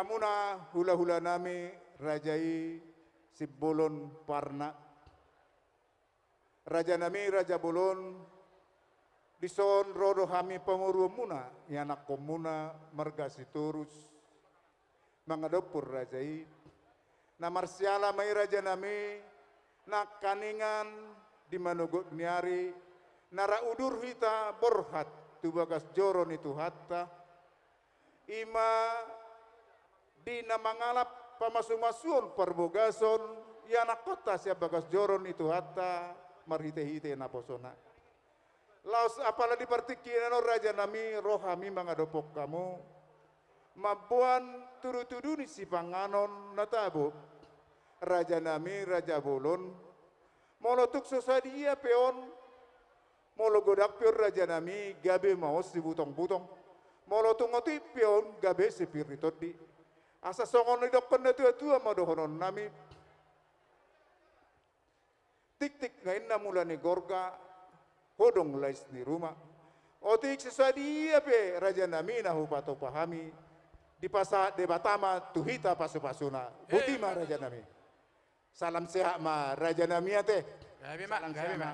Ilamuna hula-hula nami rajai Sibolon Parna. Raja nami Raja Bolon dison rodo hami panguru muna yanak komuna margasi turus mangadopur rajai na marsiala mai raja nami na kaningan di manugot niari nara udur hita borhat tu bagas joron itu hatta ima di namangalap pamasu-masuon parbogason yanak kota siap bagas joron itu hatta marhite-hite na posona laos apala di partikinan raja nami rohami mangadopok kamu mampuan turu-tuduni si panganon natabo raja nami Raja Bolon molotuk sosadi ia peon molo godak pion raja nami gabe maos di butong-butong molo tungoti pion gabe sepiritot di asa songon idokon na tua-tua madohonon nami tik-tik ngain na mula ni gorga hodong lais ni rumah otik sosadi ia pe raja nami na hupato pahami di pasa de Batama tuhita pasu-pasuna butima raja nami salam sehat ma raja nami ate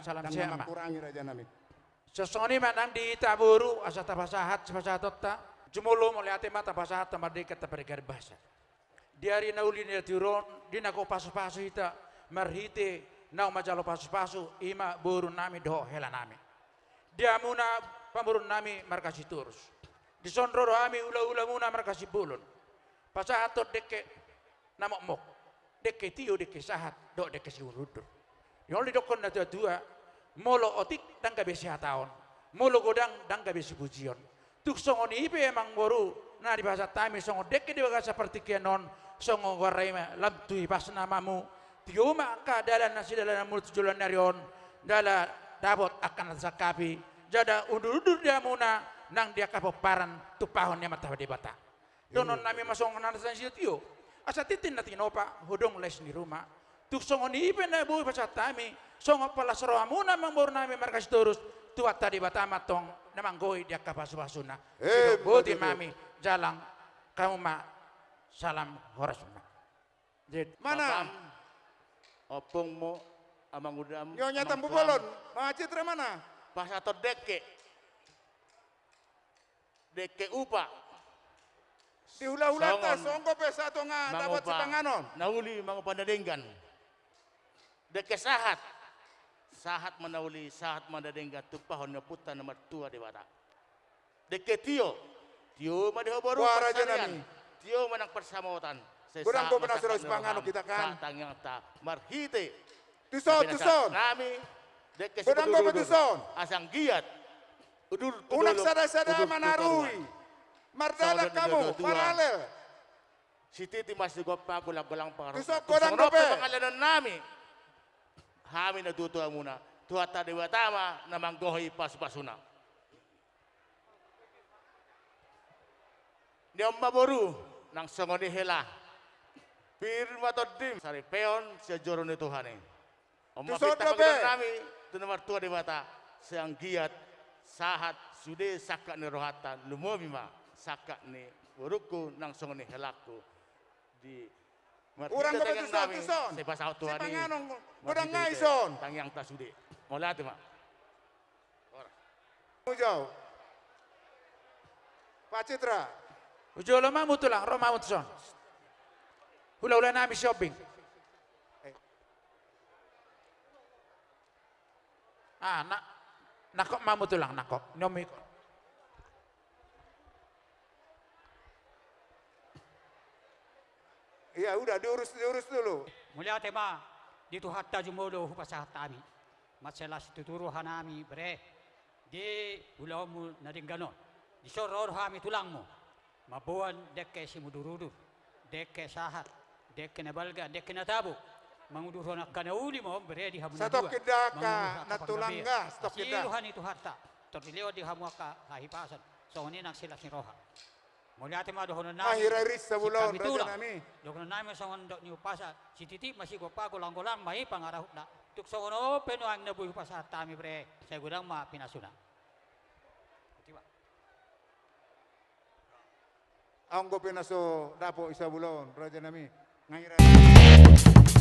salam sehat ma kurangi raja nami sesoni manang di taburu asa tabasahat sepasatotta jumolo mulai ate mata basahat tamardika taparikar bahasa diari nauli ni tiron di nako pasu-pasu hita marhite nau majalo pasu-pasu ima burun nami doh hela nami diamuna pamurun nami markasi turus di sondro kami ula-ula muna markasi bulun pasahatot deke namok mok deke tio deke sahat do deke siurudur yon di dokon na dua molo otik dan gabe sehataon molo godang dan gabe sibujion tuk songon ipe emang boru na di bahasa tami songo deke di bahasa seperti kenon songo goraima labtui pas namamu tio maka dalan nasi dalan mulut julan narion dala dabot akan zakapi jada undur-undur dia muna nang dia kapoparan tu pahon yang mata di bata donon nami masong nanasan siyo asa titin na tinopa hodong les di rumah tuk songon ipe na bui pasat tami songo pala sero amuna mambor nami markas turus tuat tadi bata matong namang goy dia kapasu-pasuna boti mami jalang kamu ma salam horas mana opong mo amang udam nyonya tambu bolon ma citra mana pas atau deke upa di hula-hula ta songko pesa to nga dapat si panganon nauli mga pandadenggan deke sahat manauli sahat mandadenggan tupahon na puta na matua di bata deke tio madihoboru raja nami tio manang persamotan kurang ko penasiro si panganon kita kan tangyang ta marhite tuson nami deke kurang ko tuson asang giat unak sada-sada manarui mardala kamu paralel si titi masih gopa gulang-gulang pangarap tusok kodang dope pangalanan nami kami na tutua muna tuata dewa tama na manggohi pas-pasuna diam maboru nang songoni hela pirma todim sari peon sejoro ni Tuhane tusok dope nami tu nomor tua dewa ta siang giat sahat sude sakak ni rohatan lumomima sakak ni uruku nang songoni helaku di urang ko tuson saya pasau tuan ni panganong godang ngaison tangyang ta sude mola tu mak jauh Pak Citra ujolo mamu tulang roma mutson hula-hula nami shopping nakok mamu tulang nakok nyomi iya udah diurus dulu mulia tema di tu hatta jumolo hupasah tami masalah situturu hanami bre di ulamu nadingganon di soror hami tulangmu mabuan dekke simudurudur dekke sahat dekke nabalga dekke natabu mangudurona kanauli mo bre di hamun satu kedaka natulangga stok kedak siluhan itu harta terlihat di hamuaka hahipasan songoni nak silas roha mulia tema dohono nami mahiraris sabulon raja nami dohono nami songon dok ni upasa si titi masih gopa golang-golang mai pangarahna tuk songono peno ang nabuy upasa tami bre saya gudang ma pinasuna tiba Anggo pinaso dapo isa bulon raja nami. Ngai raja.